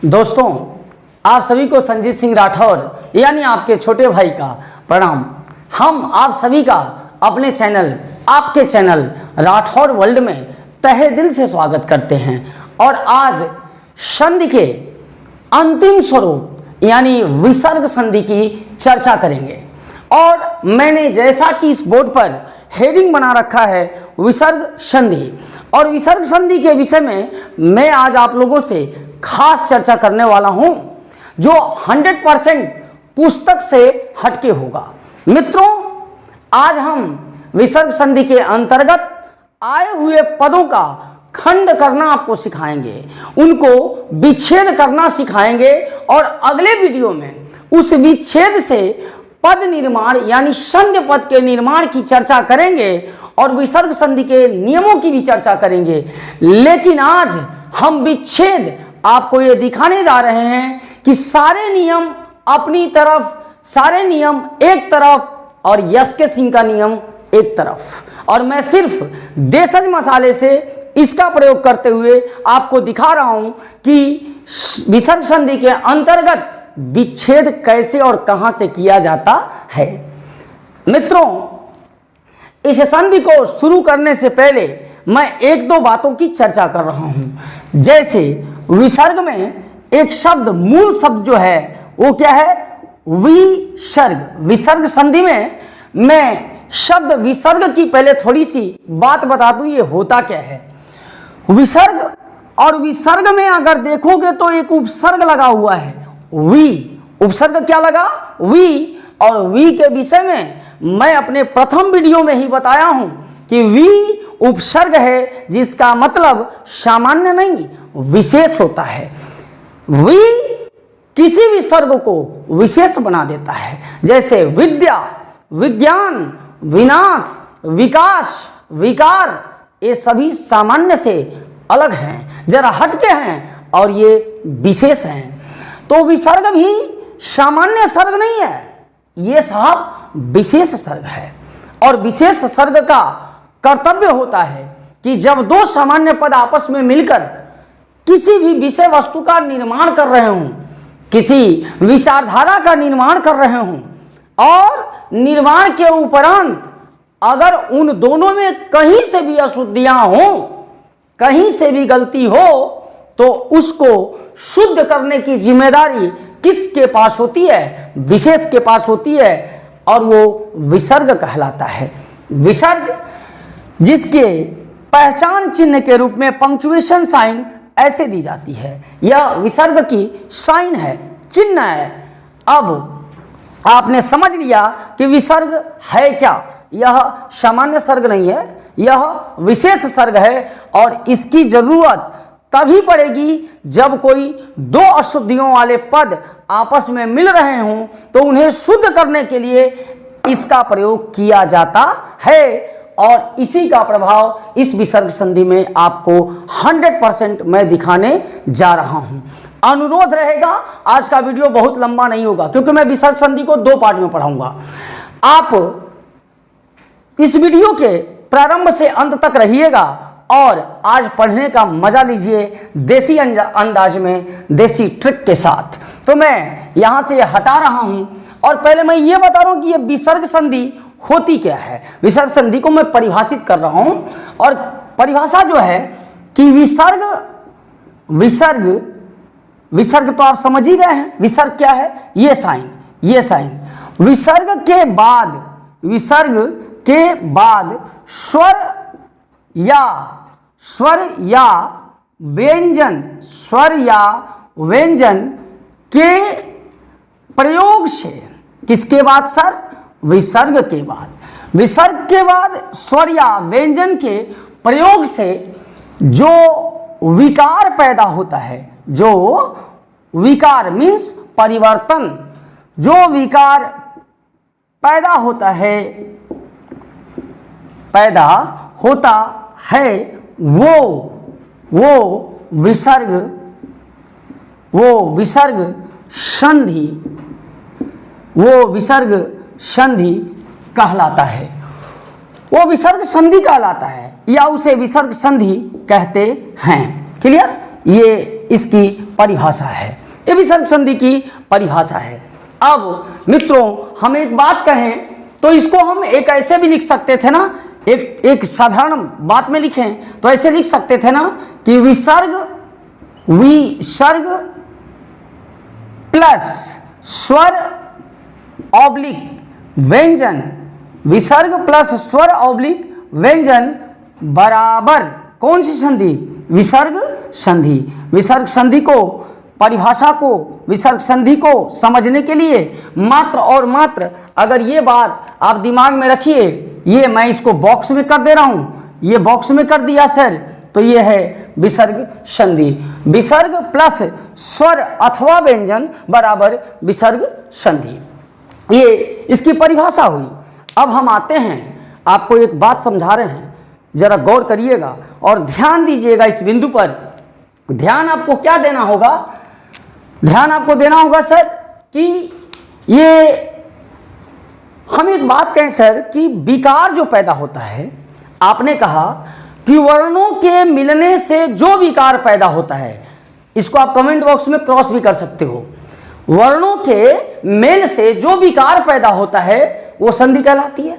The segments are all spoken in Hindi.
दोस्तों, आप सभी को संजीत सिंह राठौर यानी आपके छोटे भाई का प्रणाम। हम आप सभी का अपने चैनल, आपके चैनल राठौर वर्ल्ड में तहे दिल से स्वागत करते हैं। और आज संधि के अंतिम स्वरूप यानी विसर्ग संधि की चर्चा करेंगे। और मैंने जैसा कि इस बोर्ड पर हेडिंग बना रखा है विसर्ग संधि, और विसर्ग संधि के विषय में मैं आज आप लोगों से खास चर्चा करने वाला हूं जो 100% पुस्तक से हटके होगा। मित्रों, आज हम विसर्ग संधि के अंतर्गत आए हुए पदों का खंड करना आपको सिखाएंगे, उनको विच्छेद करना सिखाएंगे, और अगले वीडियो में उस विच्छेद से पद निर्माण यानी संधि पद के निर्माण की चर्चा करेंगे और विसर्ग संधि के नियमों की भी चर्चा करेंगे। लेकिन आज हम विच्छेद आपको ये दिखाने जा रहे हैं कि सारे नियम अपनी तरफ, सारे नियम एक तरफ और यश के सिंह का नियम एक तरफ, और मैं सिर्फ देशज मसाले से इसका प्रयोग करते हुए आपको दिखा रहा हूं कि विसर्ग संधि के अंतर्गत विच्छेद कैसे और कहां से किया जाता है। मित्रों, इस संधि को शुरू करने से पहले मैं एक दो बातों की चर्चा कर रहा हूं। जैसे विसर्ग में एक शब्द, मूल शब्द जो है वो क्या है? विसर्ग। विसर्ग संधि में मैं शब्द विसर्ग की पहले थोड़ी सी बात बता दूं, ये होता क्या है। विसर्ग और विसर्ग में अगर देखोगे तो एक उपसर्ग लगा हुआ है, वी। उपसर्ग क्या लगा? वी। और वी के विषय में मैं अपने प्रथम वीडियो में ही बताया हूं कि वी उपसर्ग है जिसका मतलब सामान्य नहीं, विशेष होता है। वी किसी भी सर्ग को विशेष बना देता है। जैसे विद्या, विज्ञान, विनाश, विकास, विकार, ये सभी सामान्य से अलग हैं, जरा हटके हैं, और ये विशेष हैं। तो विसर्ग भी सामान्य सर्ग नहीं है, ये साहब विशेष सर्ग है। और विशेष सर्ग का कर्तव्य होता है कि जब दो सामान्य पद आपस में मिलकर किसी भी विषय वस्तु का निर्माण कर रहे हों, किसी विचारधारा का निर्माण कर रहे हों, और निर्माण के उपरांत अगर उन दोनों में कहीं से भी अशुद्धियां हों, कहीं से भी गलती हो, तो उसको शुद्ध करने की जिम्मेदारी किसके पास होती है? विशेष के पास होती है, और वो विसर्ग कहलाता है। विसर्ग जिसके पहचान चिन्ह के रूप में पंक्चुएशन साइन ऐसे दी जाती है, यह विसर्ग की साइन है, चिन्ह है। अब आपने समझ लिया कि विसर्ग है क्या। यह सामान्य सर्ग नहीं है, यह विशेष सर्ग है, और इसकी जरूरत तभी पड़ेगी जब कोई दो अशुद्धियों वाले पद आपस में मिल रहे हों, तो उन्हें शुद्ध करने के लिए इसका प्रयोग किया जाता है। और इसी का प्रभाव इस विसर्ग संधि में आपको 100% मैं दिखाने जा रहा हूं। अनुरोध रहेगा, आज का वीडियो बहुत लंबा नहीं होगा क्योंकि मैं विसर्ग संधि को 2 पार्ट में पढ़ाऊंगा। आप इस वीडियो के प्रारंभ से अंत तक रहिएगा और आज पढ़ने का मजा लीजिए देसी अंदाज में, देसी ट्रिक के साथ। तो मैं यहां से हटा रहा हूं, और पहले मैं ये बता रहा हूं कि ये विसर्ग संधि होती क्या है। विसर्ग संधि को मैं परिभाषित कर रहा हूं, और परिभाषा जो है कि विसर्ग तो आप समझ ही गए हैं। विसर्ग क्या है? ये साइन, ये साइन। विसर्ग के बाद स्वर या व्यंजन के प्रयोग से, किसके बाद सर? विसर्ग के बाद। विसर्ग के बाद स्वर या व्यंजन के प्रयोग से जो विकार पैदा होता है, जो विकार मीन्स परिवर्तन, जो विकार पैदा होता है वो विसर्ग संधि कहलाता है। वो विसर्ग संधि कहलाता है या उसे विसर्ग संधि कहते हैं। क्लियर? ये इसकी परिभाषा है, ये विसर्ग संधि की परिभाषा है। अब मित्रों हम एक बात कहें तो इसको हम एक ऐसे भी लिख सकते थे ना, एक साधारण बात में लिखें तो ऐसे लिख सकते थे ना कि विसर्ग प्लस स्वर ऑब्लिक व्यंजन, विसर्ग प्लस स्वर ऑब्लिक व्यंजन बराबर कौन सी संधि? विसर्ग संधि। विसर्ग संधि को, परिभाषा को, विसर्ग संधि को समझने के लिए मात्र और मात्र अगर ये बात आप दिमाग में रखिए, ये मैं इसको बॉक्स में कर दे रहा हूं, ये बॉक्स में कर दिया सर, तो ये है विसर्ग संधि। विसर्ग प्लस स्वर अथवा व्यंजन बराबर विसर्ग संधि, ये इसकी परिभाषा हुई। अब हम आते हैं, आपको एक बात समझा रहे हैं, जरा गौर करिएगा और ध्यान दीजिएगा इस बिंदु पर। ध्यान आपको क्या देना होगा? ध्यान आपको देना होगा सर कि ये हम एक बात कहें सर कि विकार जो पैदा होता है, आपने कहा कि वर्णों के मिलने से जो विकार पैदा होता है, इसको आप कमेंट बॉक्स में क्रॉस भी कर सकते हो। वर्णों के मेल से जो विकार पैदा होता है वो संधि कहलाती है।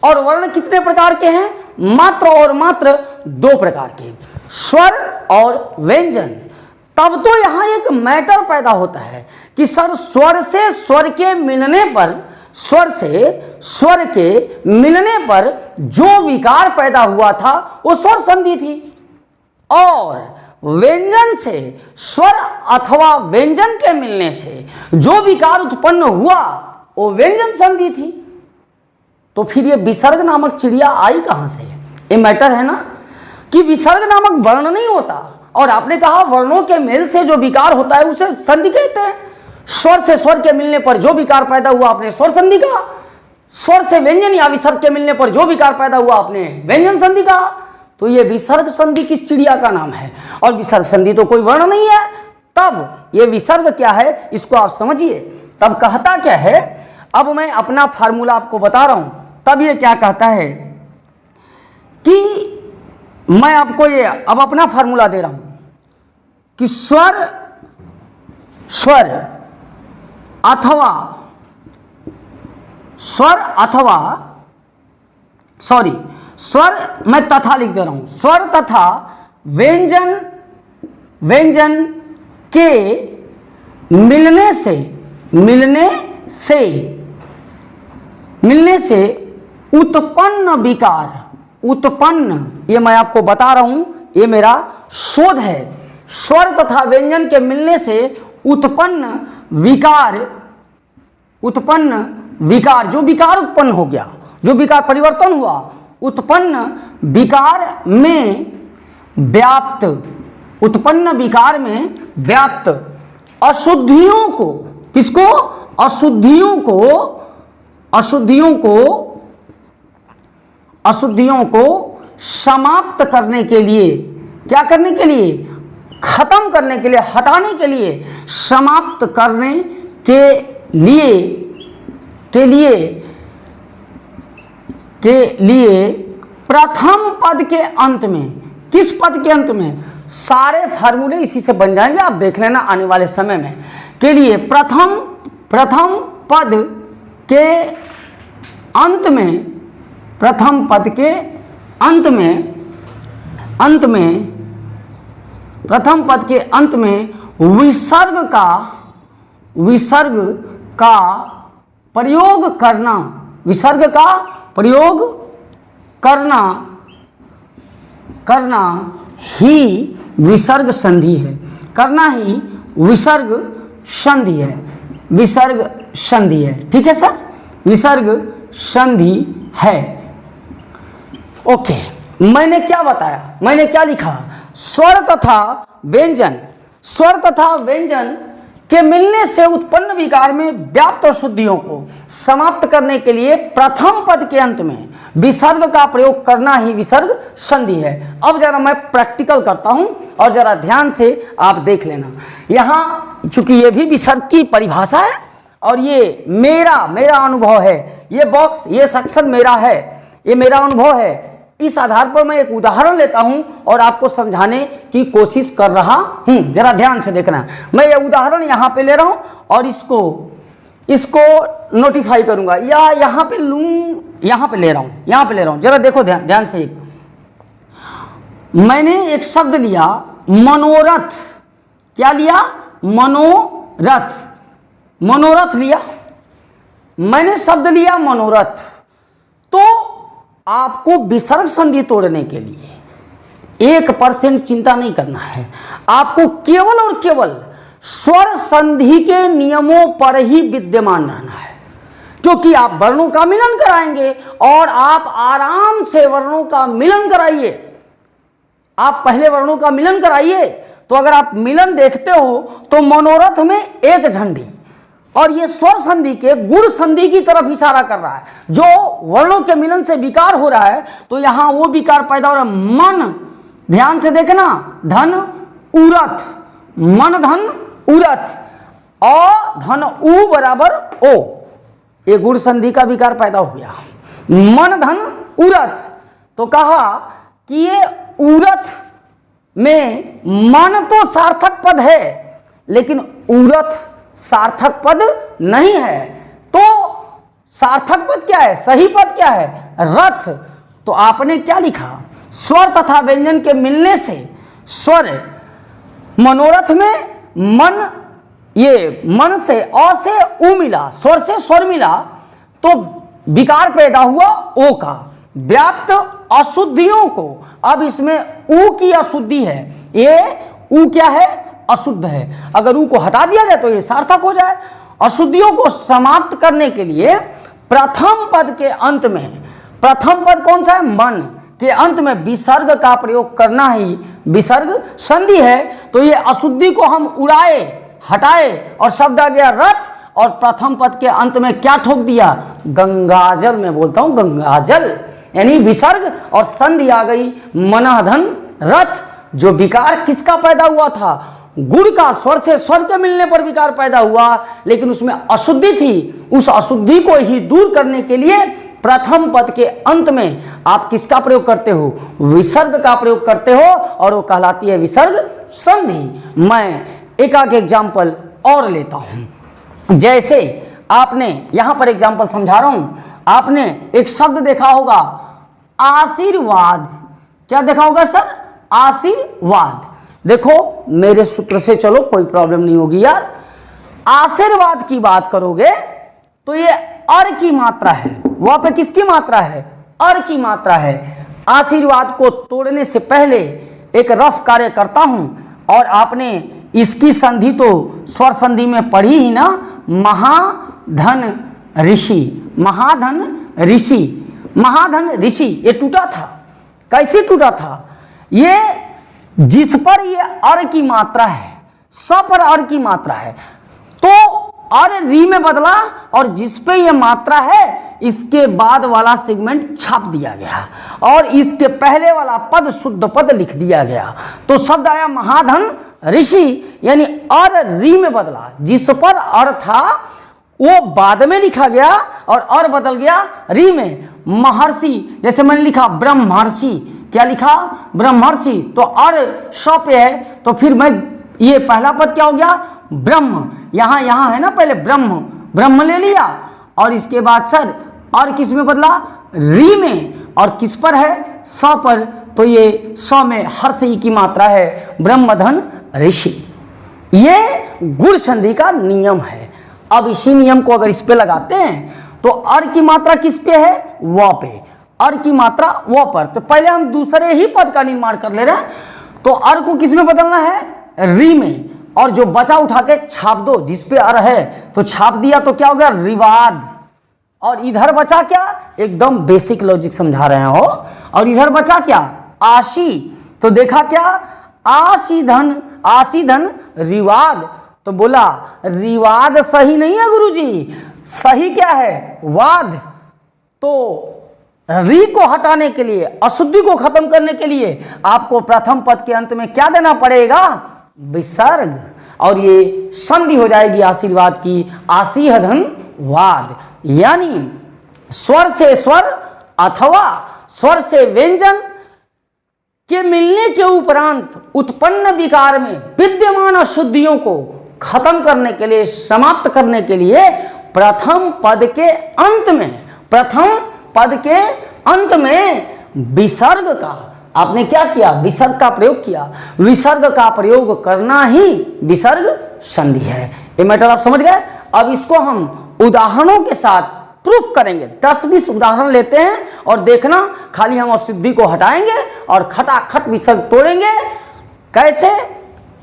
और वर्ण कितने प्रकार के हैं? मात्र और मात्र दो प्रकार के, स्वर और व्यंजन। तब तो यहां एक मैटर पैदा होता है कि सर स्वर से स्वर के मिलने पर, स्वर से स्वर के मिलने पर जो विकार पैदा हुआ था वो स्वर संधि थी, और व्यंजन से स्वर अथवा व्यंजन के मिलने से जो विकार उत्पन्न हुआ वो व्यंजन संधि थी। तो फिर ये विसर्ग नामक चिड़िया आई कहां से? ये मैटर है ना कि विसर्ग नामक वर्ण नहीं होता, और आपने कहा वर्णों के मेल से जो विकार होता है उसे संधि कहते हैं। स्वर से स्वर के मिलने पर जो विकार पैदा हुआ आपने स्वर संधि कहा, स्वर से व्यंजन या विसर्ग के मिलने पर जो विकार पैदा हुआ आपने व्यंजन संधि कहा। तो ये विसर्ग संधि किस चिड़िया का नाम है? और विसर्ग संधि तो कोई वर्ण नहीं है। तब ये विसर्ग क्या है इसको आप समझिए। तब कहता क्या है, अब मैं अपना फार्मूला आपको बता रहा हूं, तब ये क्या कहता है कि मैं आपको ये अब अपना फार्मूला दे रहा हूं कि स्वर मैं तथा लिख दे रहा हूं, स्वर तथा व्यंजन के मिलने से उत्पन्न विकार, उत्पन्न, ये मैं आपको बता रहा हूं, ये मेरा शोध है। स्वर तथा व्यंजन के मिलने से उत्पन्न विकार, जो विकार उत्पन्न हो गया, जो विकार परिवर्तन हुआ, उत्पन्न विकार में व्याप्त, उत्पन्न विकार में व्याप्त अशुद्धियों को, किसको? अशुद्धियों को समाप्त करने के लिए, क्या करने के लिए? खत्म करने के लिए, हटाने के लिए, समाप्त करने के लिए प्रथम पद के अंत में, किस पद के अंत में? सारे फार्मूले इसी से बन जाएंगे, आप देख लेना आने वाले समय में। के लिए प्रथम पद के अंत में, प्रथम पद के अंत में, प्रथम पद के अंत में विसर्ग का प्रयोग करना, विसर्ग का प्रयोग करना ही विसर्ग संधि है, करना ही विसर्ग संधि है, विसर्ग संधि है। ठीक है सर, विसर्ग संधि है। ओके, मैंने क्या बताया, मैंने क्या लिखा? स्वर तथा व्यंजन, स्वर तथा व्यंजन के मिलने से उत्पन्न विकार में व्याप्त अशुद्धियों को समाप्त करने के लिए प्रथम पद के अंत में विसर्ग का प्रयोग करना ही विसर्ग संधि है। अब जरा मैं प्रैक्टिकल करता हूं और जरा ध्यान से आप देख लेना। यहां चूंकि ये भी विसर्ग की परिभाषा है और ये मेरा अनुभव है, ये बॉक्स, ये सेक्शन मेरा है, ये मेरा अनुभव है। इस आधार पर मैं एक उदाहरण लेता हूं और आपको समझाने की कोशिश कर रहा हूं। जरा ध्यान से देखना, मैं ये उदाहरण यहां पे ले रहा हूं और इसको नोटिफाई करूंगा या यहां पे लूं, यहां पे ले रहा हूं, जरा देखो ध्यान से। मैंने एक शब्द लिया मनोरथ। क्या लिया? मनोरथ लिया। मैंने शब्द लिया मनोरथ। तो आपको विसर्ग संधि तोड़ने के लिए 1% चिंता नहीं करना है। आपको केवल और केवल स्वर संधि के नियमों पर ही विद्यमान रहना है, क्योंकि आप वर्णों का मिलन कराएंगे और आप आराम से वर्णों का मिलन कराइए। आप पहले वर्णों का मिलन कराइए, तो अगर आप मिलन देखते हो तो मनोरथ में एक झंडी और ये स्वर संधि के गुण संधि की तरफ इशारा कर रहा है। जो वर्णों के मिलन से विकार हो रहा है तो यहां वो विकार पैदा हो रहा है। मन, ध्यान से देखना, धन उरथ, मन धन उरथ, अ धन उ बराबर ओ, ये गुण संधि का विकार पैदा हो गया। मन धन उरथ, तो कहा कि ये उरथ में मन तो सार्थक पद है लेकिन उरथ सार्थक पद नहीं है। तो सार्थक पद क्या है, सही पद क्या है? रथ। तो आपने क्या लिखा? स्वर तथा व्यंजन के मिलने से स्वर, मनोरथ में मन, ये मन से अ से उ मिला, स्वर से स्वर मिला, तो विकार पैदा हुआ ओ का। व्याप्त अशुद्धियों को, अब इसमें उ की अशुद्धि है, ये उ क्या है? अशुद्ध है। अगर उ को हटा दिया जाए तो ये सार्थक हो जाए। अशुद्धियों को समाप्त करने के लिए प्रथम पद के अंत में, प्रथम पद कौन सा है? मन के अंत में विसर्ग का प्रयोग करना ही विसर्ग संधि है। तो ये अशुद्धि को हम उड़ाए, हटाए और शब्द आ गया रथ, और प्रथम पद के अंत में क्या ठोक दिया? गंगाजल। मैं बोलता हूं गंगाजल, यानी विसर्ग और संधि आ गई मनधन रथ। जो विकार किसका पैदा हुआ था? गुण का, स्वर से स्वर के मिलने पर विकार पैदा हुआ, लेकिन उसमें अशुद्धि थी। उस अशुद्धि को ही दूर करने के लिए प्रथम पद के अंत में आप किसका प्रयोग करते हो? विसर्ग का प्रयोग करते हो, और वो कहलाती है विसर्ग संधि। मैं एक एग्जाम्पल और लेता हूं। जैसे आपने यहां पर एग्जाम्पल समझा रहा हूं, आपने एक शब्द देखा होगा आशीर्वाद। क्या देखा होगा सर? आशीर्वाद। देखो मेरे सूत्र से चलो, कोई प्रॉब्लम नहीं होगी यार। आशीर्वाद की बात करोगे तो ये अर की मात्रा है, वहां पे किसकी मात्रा है? अर की मात्रा है। आशीर्वाद को तोड़ने से पहले एक रफ कार्य करता हूं, और आपने इसकी संधि तो स्वर संधि में पढ़ी ही ना, महाधन ऋषि। महाधन ऋषि, महाधन ऋषि ये टूटा था। कैसे टूटा था? ये जिस पर ये अर की मात्रा है, स पर अर की मात्रा है, तो अर री में बदला, और जिस पे ये मात्रा है इसके बाद वाला सेगमेंट छाप दिया गया और इसके पहले वाला पद शुद्ध पद लिख दिया गया। तो शब्द आया महाधन ऋषि, यानी अर री में बदला। जिस पर अर था वो बाद में लिखा गया और अर बदल गया री में। महर्षि, जैसे मैंने लिखा ब्रह्मर्षि, क्या लिखा? ब्रह्मर्षि, तो अर श पे है, तो फिर मैं ये पहला पद क्या हो गया? ब्रह्म। यहां है ना, पहले ब्रह्म, ब्रह्म ले लिया, और इसके बाद सर और किस में बदला? री में। और किस पर है? स पर। तो ये स में हर्ष ई की मात्रा है, ब्रह्मधन ऋषि। ये गुण संधि का नियम है। अब इसी नियम को अगर इस पे लगाते हैं तो अर की मात्रा किस पे है? व पे। अर की मात्रा व पर। तो पहले हम दूसरे ही पद का निर्माण कर ले रहे हैं, तो अर को किस में बदलना है? री में। और जो बचा उठा के छाप दो, जिस पे अर है तो छाप दिया, तो क्या हो गया? रिवाद। और इधर बचा क्या? एकदम बेसिक लॉजिक समझा रहे हो। और इधर बचा क्या? आशी। तो देखा क्या? आशीधन, आशीधन रिवाद। तो बोला रिवाद सही नहीं है गुरुजी, सही क्या है? वाद। तो री को हटाने के लिए, अशुद्धि को खत्म करने के लिए आपको प्रथम पद के अंत में क्या देना पड़ेगा? विसर्ग। और ये संधि हो जाएगी आशीर्वाद की, आशीधन वाद। यानी स्वर से स्वर अथवा स्वर से व्यंजन के मिलने के उपरांत उत्पन्न विकार में विद्यमान अशुद्धियों को खत्म करने के लिए, समाप्त करने के लिए प्रथम पद के अंत में विसर्ग का आपने क्या किया, विसर्ग का प्रयोग किया। विसर्ग का प्रयोग करना ही विसर्ग संधि है। ये मैटर आप समझ गए। अब इसको हम उदाहरणों के साथ प्रूफ करेंगे। 10-20 उदाहरण लेते हैं और देखना, खाली हम अशुद्धि को हटाएंगे और खटाखट विसर्ग तोड़ेंगे। कैसे?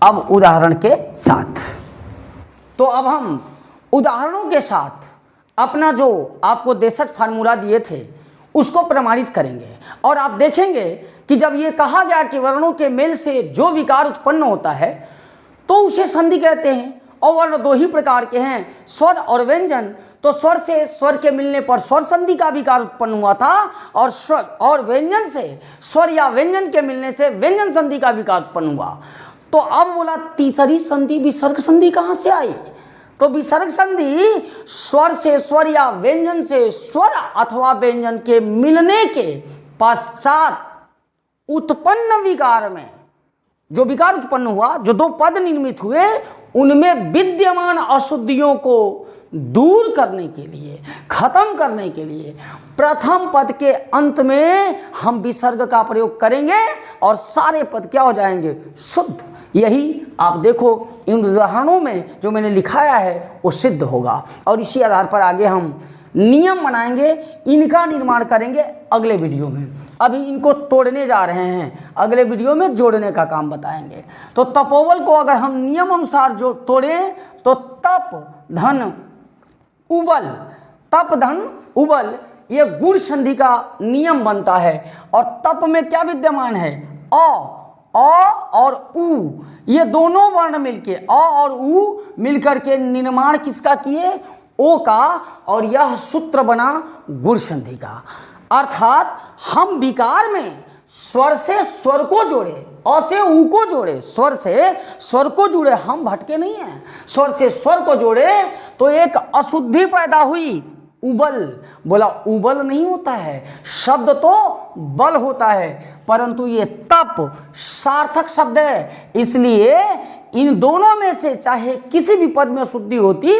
अब उदाहरण के साथ। तो अब हम उदाहरणों के साथ अपना जो आपको देशज फार्मूला दिए थे उसको प्रमाणित करेंगे और आप देखेंगे कि जब ये कहा गया कि वर्णों के मेल से जो विकार उत्पन्न होता है तो उसे संधि कहते हैं। और वर्ण दो ही प्रकार के हैं, स्वर और व्यंजन। तो स्वर से स्वर के मिलने पर स्वर संधि का विकार उत्पन्न हुआ था और स्वर और व्यंजन से स्वर या व्यंजन के मिलने से व्यंजन संधि का विकार उत्पन्न हुआ। तो अब बोला तीसरी संधि विसर्ग संधि कहाँ से आई? तो विसर्ग संधि स्वर से स्वर या व्यंजन से स्वर अथवा व्यंजन के मिलने के पश्चात उत्पन्न विकार में जो विकार उत्पन्न हुआ, जो दो पद निर्मित हुए, उनमें विद्यमान अशुद्धियों को दूर करने के लिए, खत्म करने के लिए प्रथम पद के अंत में हम विसर्ग का प्रयोग करेंगे और सारे पद क्या हो जाएंगे? शुद्ध। यही आप देखो इन उदाहरणों में जो मैंने लिखाया है वो सिद्ध होगा और इसी आधार पर आगे हम नियम बनाएंगे, इनका निर्माण करेंगे अगले वीडियो में। अभी इनको तोड़ने जा रहे हैं, अगले वीडियो में जोड़ने का काम बताएंगे। तो तपोवल को अगर हम नियम अनुसार जो तोड़ें तो तप धन उबल, तप धन उबल, ये गुण संधि का नियम बनता है। और तप में क्या विद्यमान है? अ और उ, ये दोनों वर्ण मिलके, अ और उ मिलकर के निर्माण किसका किए? ओ का। और यह सूत्र बना गुण संधि का। अर्थात हम विकार में स्वर से स्वर को जोड़े, अ से उ को जोड़े, स्वर से स्वर को जुड़े, हम भटके नहीं हैं। स्वर से स्वर को जोड़े तो एक अशुद्धि पैदा हुई, उबल। बोला उबल नहीं होता है, शब्द तो बल होता है, परंतु ये तप सार्थक शब्द है। इसलिए इन दोनों में से चाहे किसी भी पद में अशुद्धि होती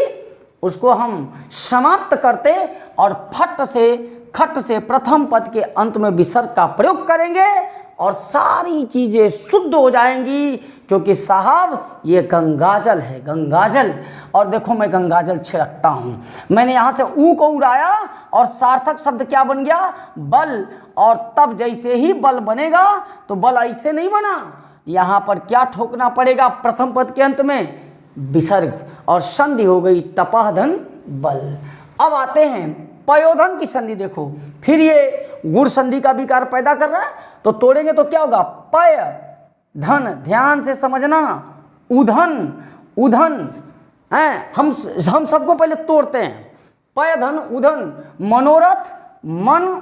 उसको हम समाप्त करते और खट से प्रथम पद के अंत में विसर्ग का प्रयोग करेंगे और सारी चीजें शुद्ध हो जाएंगी। क्योंकि साहब ये गंगाजल है, गंगाजल। और देखो मैं गंगाजल छिड़कता हूँ, मैंने यहाँ से ऊ को उड़ाया और सार्थक शब्द क्या बन गया? बल। और तब जैसे ही बल बनेगा तो बल ऐसे नहीं बना, यहाँ पर क्या ठोकना पड़ेगा? प्रथम पद के अंत में विसर्ग और संधि हो गई तपह धन बल। अब आते हैं पयोधन की संधि। देखो फिर ये गुण संधि का विकार पैदा कर रहा है, तो तोड़ेंगे तो क्या होगा? पय धन, ध्यान से समझना, उधन, उधन है। हम सबको पहले तोड़ते हैं। पय धन उधन, मनोरथ मन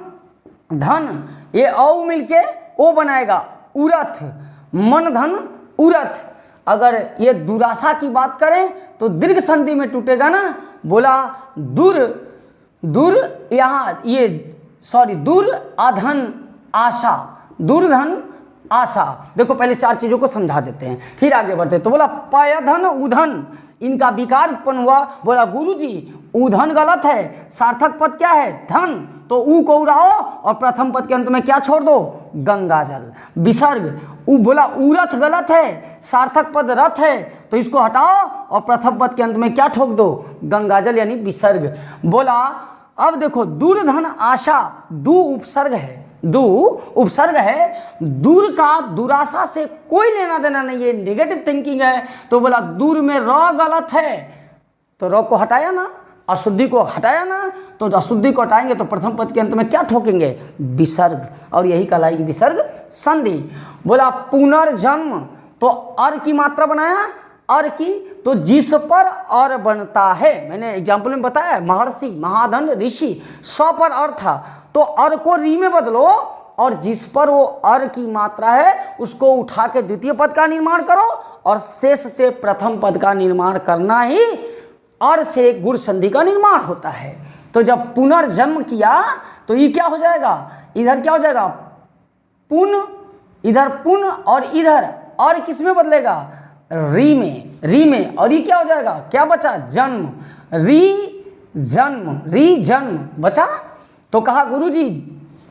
धन, ये औ मिलके ओ बनाएगा उरथ, मन धन उरथ। अगर ये दुराशा की बात करें तो दीर्घ संधि में टूटेगा ना। बोला दूर यहाँ ये दूर अधन आशा, दूरधन आशा। देखो पहले चार चीजों को समझा देते हैं फिर आगे बढ़ते हैं। तो बोला पयधन उधन, इनका विकार उत्पन्न हुआ। बोला गुरुजी उधन गलत है, सार्थक पद क्या है? धन। तो ऊ को उड़ाओ और प्रथम पद के अंत में क्या छोड़ दो? गंगाजल। विसर्ग बोला उरथ गलत है, सार्थक पद रथ है, तो इसको हटाओ और प्रथम पद के अंत में क्या ठोक दो? गंगाजल यानी विसर्ग। बोला अब देखो दूरधन आशा, दू उपसर्ग है, दू उपसर्ग है। दूर का दुराशा से कोई लेना देना नहीं है, नेगेटिव थिंकिंग है। तो बोला दूर में र गलत है, तो र को हटाया ना, अशुद्धि को हटाया ना, तो अशुद्धि को हटाएंगे तो प्रथम पद के अंत में क्या ठोकेंगे? विसर्ग। और यही कहलाएगी विसर्ग संधि। बोला पुनर्जन्म, तो अर की मात्रा बनाया, अर की, तो जिस पर अर बनता है, मैंने एग्जाम्पल में बताया महर्षि, महाधन, ऋषि, स पर अर था, तो अर को री में बदलो और जिस पर वो अर की मात्रा है उसको उठा के द्वितीय पद का निर्माण करो और शेष से प्रथम पद का निर्माण करना ही अर से गुण संधि का निर्माण होता है। तो जब पुनर्जन्म किया तो ये क्या हो जाएगा? इधर क्या हो जाएगा, पुन, इधर पुन, और इधर और किस में बदलेगा, री में, री में, और ये क्या हो जाएगा, क्या बचा, जन्म, री जन्म, री जन्म बचा। तो कहा गुरुजी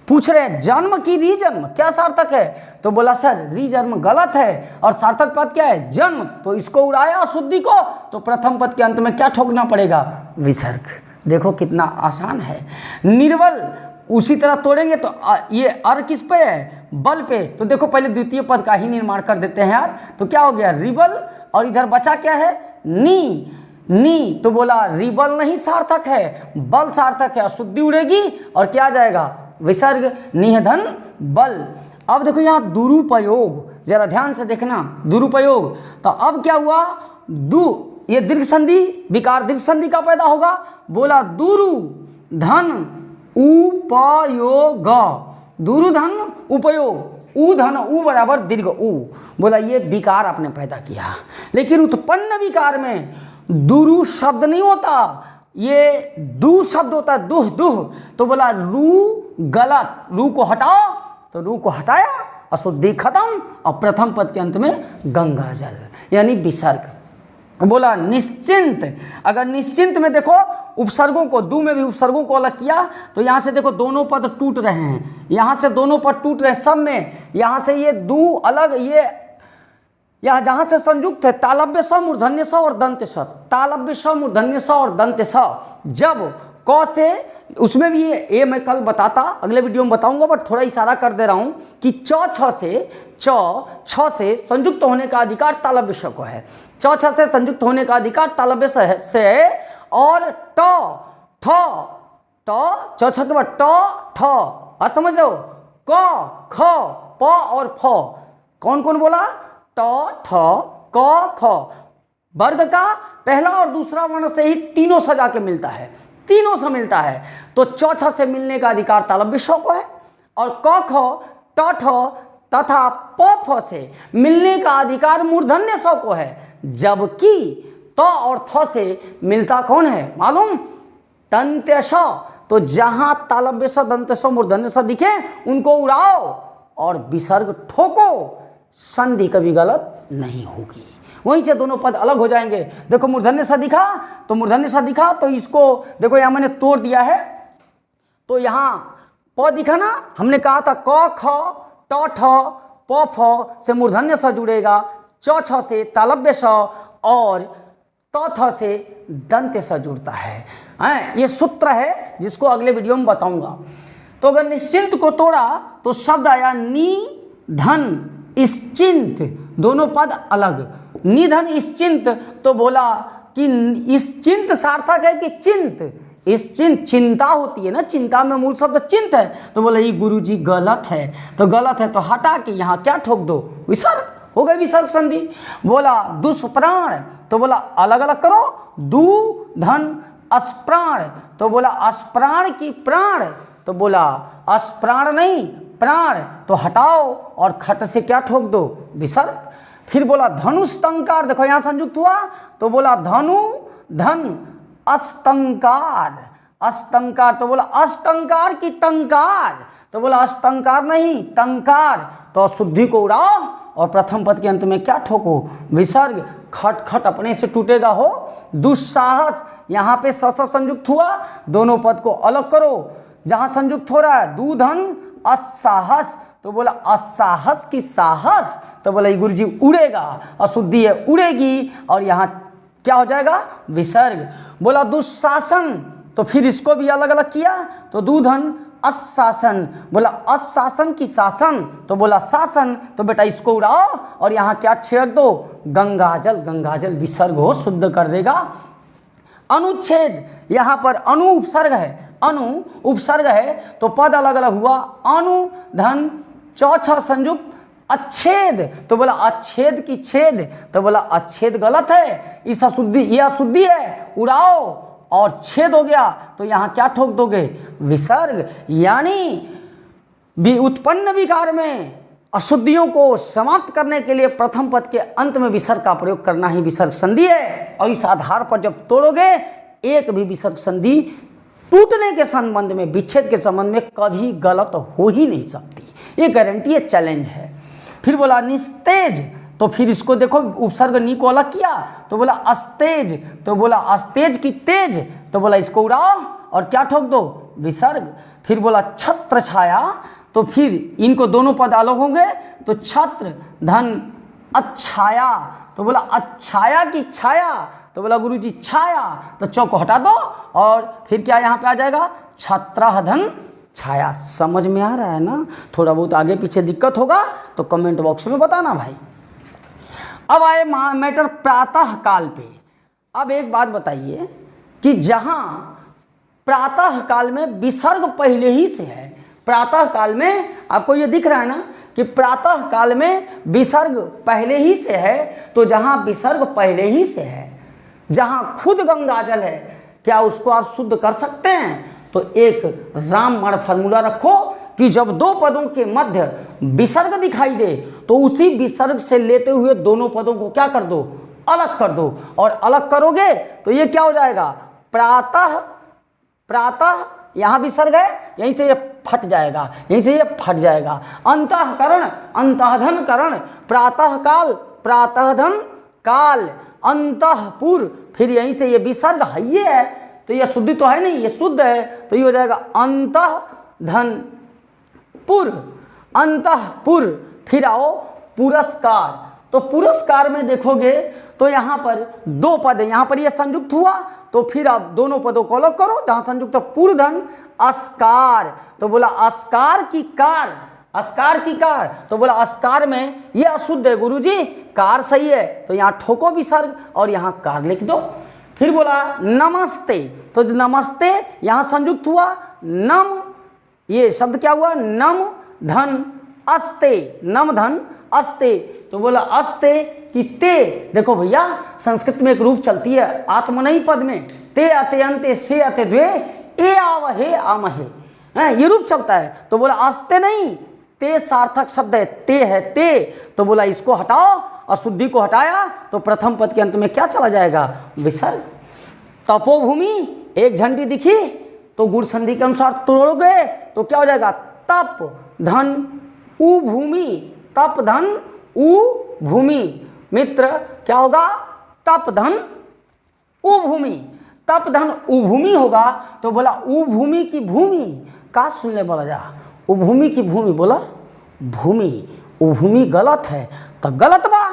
पूछ रहे हैं जन्म की री जन्म क्या सार्थक है, तो बोला सर री जन्म गलत है और सार्थक पद क्या है, जन्म। तो इसको उड़ाया अशुद्धि को, तो प्रथम पद के अंत में क्या ठोकना पड़ेगा, विसर्ग। देखो कितना आसान है। निर्बल उसी तरह तोड़ेंगे तो ये अर किस पे है, बल पे। तो देखो पहले द्वितीय पद का ही निर्माण कर देते हैं यार। तो क्या हो गया, रिबल, और इधर बचा क्या है, नी, नी। तो बोला रिबल नहीं सार्थक है, बल सार्थक है, अशुद्धि उड़ेगी और क्या आ जाएगा, विसर्ग, निधन बल। अब देखो यहाँ दुरुपयोग, जरा ध्यान से देखना, दुरुपयोग। तो अब क्या हुआ, ये दीर्घ संधि, विकार दीर्घ संधि का पैदा होगा। बोला दुरु धन उपयोग, दुरु धन उपयोग, उ धन उ बराबर दीर्घ उ। बोला ये विकार आपने पैदा किया, लेकिन उत्पन्न विकार में दुरु शब्द नहीं होता, ये दू शब्द होता है, दुह दुह। तो बोला रू गलत, रू को हटाओ, तो रू को हटाया, अशुद्धि खत्म, और प्रथम पद के अंत में गंगा जल यानी विसर्ग। बोला निश्चिंत, अगर निश्चिंत में देखो उपसर्गों को, दू में भी उपसर्गों को अलग किया, तो यहाँ से देखो दोनों पद टूट रहे हैं, यहाँ से दोनों पद टूट रहे हैं सब में। यहाँ से ये दू अलग, ये यहाँ जहाँ से संयुक्त है तालव्य स, मूर्धन्य स और दंत्य स, तालव्य स, मूर्धन्य स और दंत्य स। जब क से, उसमें भी ये मैं कल बताता, अगले वीडियो में बताऊंगा, बट थोड़ा इशारा कर दे रहा हूं कि छ से संयुक्त होने का अधिकार तालव्य स को है, छ से संयुक्त होने का अधिकार तालव्य से है। और ट छ के बाद ट ठ, आज समझ रहे हो, क ख प और फ, कौन कौन बोला, ट ठ क ख। वर्ग का पहला और दूसरा वर्ण से ही तीनों से जाके मिलता है, तीनों से मिलता है। तो छ से मिलने का अधिकार तालव्य स को है, और क ख ट ठ तथा प फ से मिलने का अधिकार मूर्धन्य स को है। जबकि त और थ से मिलता कौन है मालूम, दंत्य स। तो जहां तालव्य स, दंत्य स, मूर्धन्य स दिखे उनको उड़ाओ और विसर्ग ठोको, संधि कभी गलत नहीं होगी, वहीं से दोनों पद अलग हो जाएंगे। देखो मूर्धन्य स दिखा, तो मूर्धन्य स दिखा, तो इसको देखो यहाँ मैंने तोड़ दिया है। तो यहाँ प दिखा ना, हमने कहा था क ख ट ठ प फ से मूर्धन्य स जुड़ेगा, छ से तालव्य स और त थ से दंत्य स जुड़ता है। ये सूत्र है जिसको अगले वीडियो में बताऊंगा। तो अगर निश्चिंत को तोड़ा तो शब्द आया निधन इश्चिंत, दोनों पद अलग, निधन इश्चिंत। तो बोला कि इश्चिंत सार्थक है कि चिंत, इश्चिंत चिंता होती है ना, चिंता में मूल शब्द चिंत है। तो बोला ये गुरुजी गलत है, तो गलत है तो हटा के यहाँ क्या ठोक दो, विसर्ग, हो गई विसर्ग संधि। बोला दुष्प्राण, तो बोला अलग अलग करो, दू धन अस्प्राण। तो बोला अस्प्राण की प्राण, तो बोला अस्प्राण नहीं प्राण, तो हटाओ और खट से क्या ठोक दो, विसर्ग। फिर बोला धनुष टंकार, देखो यहाँ संयुक्त हुआ, तो बोला धनु धन अष्टंकार, अष्टंकार। तो बोला अष्टंकार की टंकार, तो बोला अष्टंकार नहीं टंकार। तो अशुद्धि को उड़ाओ और प्रथम पद के अंत में क्या ठोको, विसर्ग। खट खट अपने से टूटेगा हो। दुस्साहस, यहाँ पे स संयुक्त हुआ, दोनों पद को अलग करो, जहां संयुक्त हो रहा है दूधन असाहस, तो बोला असाहस की साहस। तो बोला गुरुजी उड़ेगा, अशुद्धि है उड़ेगी, और यहाँ क्या हो जाएगा, विसर्ग। बोला दुशासन, तो फिर इसको भी अलग अलग किया, तो दूधन अशासन, बोला अशासन की शासन, तो बोला शासन। तो बेटा इसको उड़ाओ और यहाँ क्या छिड़क दो, गंगाजल, गंगाजल विसर्ग हो, शुद्ध कर देगा। अनुच्छेद, यहाँ पर अनु उपसर्ग है, अनु उपसर्ग है, तो पद अलग अलग हुआ, अनु धन छ संयुक्त अच्छेद। तो बोला अच्छेद की छेद, तो बोला अच्छेद गलत है, इस अशुद्धि, ये अशुद्धि है, उड़ाओ और छेद हो गया, तो यहाँ क्या ठोक दोगे, विसर्ग। यानी उत्पन्न विकार में अशुद्धियों को समाप्त करने के लिए प्रथम पद के अंत में विसर्ग का प्रयोग करना ही विसर्ग संधि है। और इस आधार पर जब तोड़ोगे एक भी विसर्ग संधि टूटने के संबंध में, विच्छेद के संबंध में कभी गलत हो ही नहीं सकती, ये गारंटी, ये चैलेंज है। फिर बोला निस्तेज, तो फिर इसको देखो उपसर्ग नी को अलग किया, तो बोला अस्तेज, तो बोला अस्तेज की तेज, तो बोला इसको उड़ाओ और क्या ठोक दो, विसर्ग। फिर बोला छत्र छाया, तो फिर इनको दोनों पद अलग होंगे, तो छत्र धन अच्छाया, तो बोला अच्छाया की छाया, तो बोला गुरुजी छाया, तो चौक को हटा दो और फिर क्या यहाँ पे आ जाएगा, छत्र धन छाया। समझ में आ रहा है ना? थोड़ा बहुत आगे पीछे दिक्कत होगा तो कमेंट बॉक्स में बताना भाई। अब आए मैटर प्रातः काल पे। अब एक बात बताइए कि जहां प्रातः काल में विसर्ग पहले ही से है, प्रातः काल में आपको ये दिख रहा है ना कि प्रातः काल में विसर्ग पहले ही से है, तो जहां विसर्ग पहले ही से है, जहां खुद गंगाजल है, क्या उसको आप शुद्ध कर सकते हैं? तो एक रामबाण फॉर्मूला रखो कि जब दो पदों के मध्य विसर्ग दिखाई दे तो उसी विसर्ग से लेते हुए दोनों पदों को क्या कर दो, अलग कर दो, और अलग करोगे तो ये क्या हो जाएगा, प्रातः, प्रातः यहाँ विसर्ग है, यहीं से ये फट जाएगा, यहीं से ये फट जाएगा। अंतःकरण, अंतःधन करण, प्रातः काल, प्रातःधन काल, अंतःपुर, फिर यहीं से ये विसर्ग है, ये है तो ये शुद्धि तो है नहीं, ये शुद्ध है, तो ये हो जाएगा अंतःधन पुर, अंतःपुर। फिर आओ पुरस्कार, तो पुरस्कार में देखोगे तो यहाँ पर दो पद है, यहाँ पर ये संयुक्त हुआ, तो फिर आप दोनों पदों को अलग करो, जहाँ संयुक्त है पुरधन अस्कार, तो बोला अस्कार की कार, अस्कार की कार, तो बोला अस्कार में ये अशुद्ध है गुरुजी, कार सही है, तो यहाँ ठोको विसर्ग और यहाँ कार लिख दो। फिर बोला नमस्ते, तो नमस्ते यहाँ संयुक्त हुआ, नम, ये शब्द क्या हुआ, नम धन अस्ते, नम धन अस्ते, तो बोला अस्ते कि ते। देखो भैया संस्कृत में एक रूप चलती है आत्मनेयी पद में, ते अते अंते से अते द्वे ए आवहे आमहे, ये रूप चलता है, तो बोला अस्ते नहीं, ते सार्थक शब्द है, ते है ते, तो बोला इसको हटाओ, अशुद्धि को हटाया तो प्रथम पद के अंत में क्या चला जाएगा, विसर्ग। तपोभूमि, एक झंडी दिखी तो गुण संधि के अनुसार तोड़ोगे तो क्या हो जाएगा, तप धन उ भूमि, तप धन उ भूमि। मित्र क्या होगा, तप धन उ भूमि, तप धन उ भूमि होगा, तो बोला उ भूमि की भूमि का सुनने बोला जा, उ भूमि की भूमि, बोला भूमि, उ भूमि गलत है, तो गलत बा,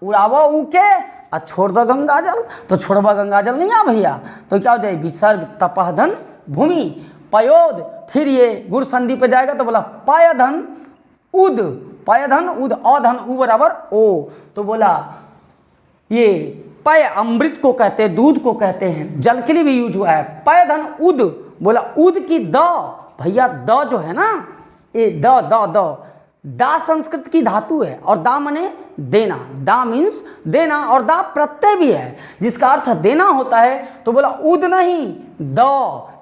उड़ावा उ के और छोड़ दो गंगाजल, तो छोड़वा गंगाजल नहीं आ भैया, तो क्या हो जाए, विसर्ग तपह धन भूमि। पयोद, फिर ये गुण संधि पे जाएगा, तो बोला पायधन उद, पायधन उद, अधन उ बराबर ओ, तो बोला ये पय अमृत को कहते हैं, दूध को कहते हैं, जल के लिए भी यूज हुआ है, पायधन उद, बोला उद की द, भैया द जो है ना, ये द द द, दा संस्कृत की धातु है और दा मने देना, दा मीन्स देना, और दा प्रत्यय भी है जिसका अर्थ देना होता है, तो बोला उद नहीं द,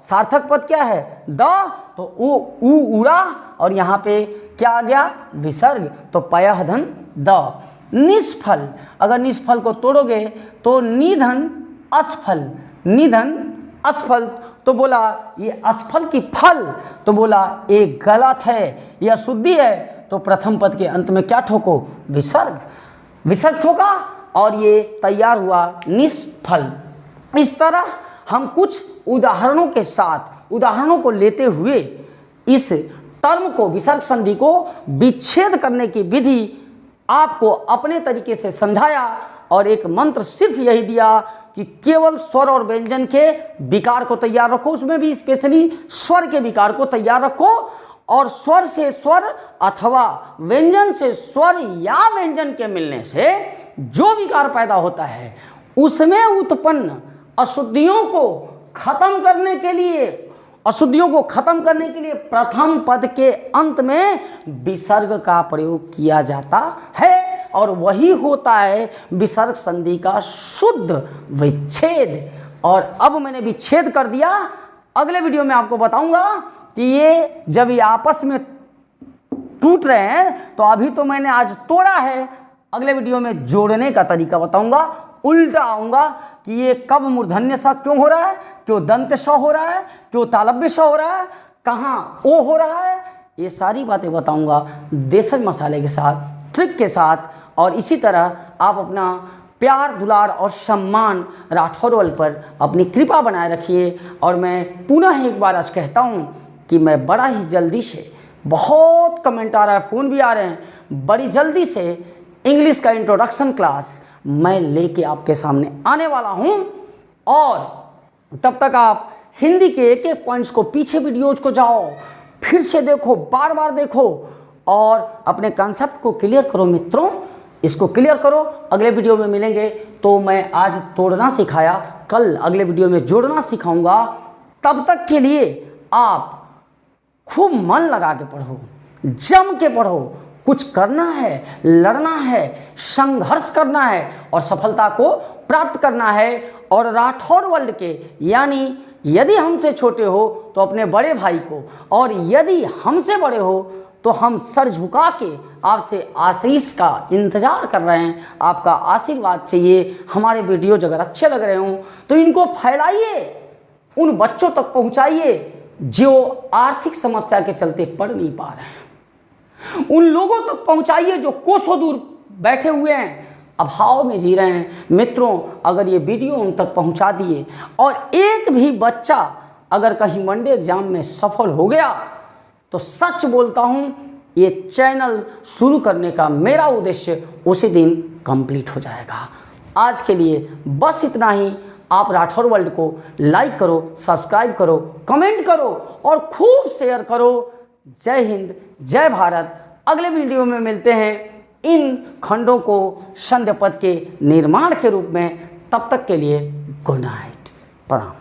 सार्थक पद क्या है, द, तो उ उड़ा और यहाँ पे क्या आ गया, विसर्ग, तो पयः धन द। निष्फल, अगर निष्फल को तोड़ोगे तो निधन असफल, निधन असफल, तो बोला ये असफल की फल, तो बोला ये गलत है, यह शुद्धि है, तो प्रथम पद के अंत में क्या ठोको, विसर्ग, विसर्ग ठोका और ये तैयार हुआ निष्फल। इस तरह हम कुछ उदाहरणों के साथ, उदाहरणों को लेते हुए इस टर्म को, विसर्ग संधि को विच्छेद करने की विधि आपको अपने तरीके से समझाया, और एक मंत्र सिर्फ यही दिया कि केवल स्वर और व्यंजन के विकार को तैयार रखो, उसमें भी स्पेशली स्वर के विकार को तैयार रखो, और स्वर से स्वर अथवा व्यंजन से स्वर या व्यंजन के मिलने से जो विकार पैदा होता है उसमें उत्पन्न अशुद्धियों को खत्म करने के लिए, अशुद्धियों को खत्म करने के लिए प्रथम पद के अंत में विसर्ग का प्रयोग किया जाता है, और वही होता है विसर्ग संधि का शुद्ध विच्छेद। और अब मैंने विच्छेद कर दिया, अगले वीडियो में आपको बताऊंगा कि ये जब ये आपस में टूट रहे हैं, तो अभी तो मैंने आज तोड़ा है, अगले वीडियो में जोड़ने का तरीका बताऊंगा, उल्टा आऊँगा कि ये कब मूर्धन्य सा क्यों हो रहा है, क्यों दंत स हो रहा है, क्यों तालव्य स हो रहा है, कहाँ ओ हो रहा है, ये सारी बातें बताऊँगा देशज मसाले के साथ, ट्रिक के साथ। और इसी तरह आप अपना प्यार दुलार और सम्मान राठौर वर्ल्ड पर अपनी कृपा बनाए रखिए। और मैं पुनः एक बार आज कहता हूँ कि मैं बड़ा ही जल्दी से, बहुत कमेंट आ रहा है, फ़ोन भी आ रहे हैं, बड़ी जल्दी से इंग्लिश का इंट्रोडक्शन क्लास मैं लेके आपके सामने आने वाला हूँ। और तब तक आप हिंदी के एक एक पॉइंट्स को, पीछे वीडियोज को जाओ, फिर से देखो, बार बार देखो और अपने कंसेप्ट को क्लियर करो मित्रों, इसको क्लियर करो। अगले वीडियो में मिलेंगे तो मैं आज तोड़ना सिखाया, कल अगले वीडियो में जोड़ना सिखाऊंगा। तब तक के लिए आप खूब मन लगा के पढ़ो, जम के पढ़ो, कुछ करना है, लड़ना है, संघर्ष करना है और सफलता को प्राप्त करना है। और राठौर वर्ल्ड के, यानी यदि हमसे छोटे हो तो अपने बड़े भाई को, और यदि हमसे बड़े हो तो हम सर झुका के आपसे आशीष का इंतज़ार कर रहे हैं। आपका आशीर्वाद चाहिए। हमारे वीडियोज अगर अच्छे लग रहे हों तो इनको फैलाइए, उन बच्चों तक पहुंचाइए जो आर्थिक समस्या के चलते पढ़ नहीं पा रहे हैं, उन लोगों तक पहुंचाइए जो कोसों दूर बैठे हुए हैं, अभाव में जी रहे हैं। मित्रों, अगर ये वीडियो उन तक पहुंचा दिए और एक भी बच्चा अगर कहीं मंडे एग्जाम में सफल हो गया तो सच बोलता हूं, ये चैनल शुरू करने का मेरा उद्देश्य उसी दिन कंप्लीट हो जाएगा। आज के लिए बस इतना ही। आप राठौर वर्ल्ड को लाइक करो, सब्सक्राइब करो, कमेंट करो और खूब शेयर करो। जय हिंद, जय भारत। अगले वीडियो में मिलते हैं इन खंडों को संध्या पद के निर्माण के रूप में। तब तक के लिए गुड नाइट, प्रणाम।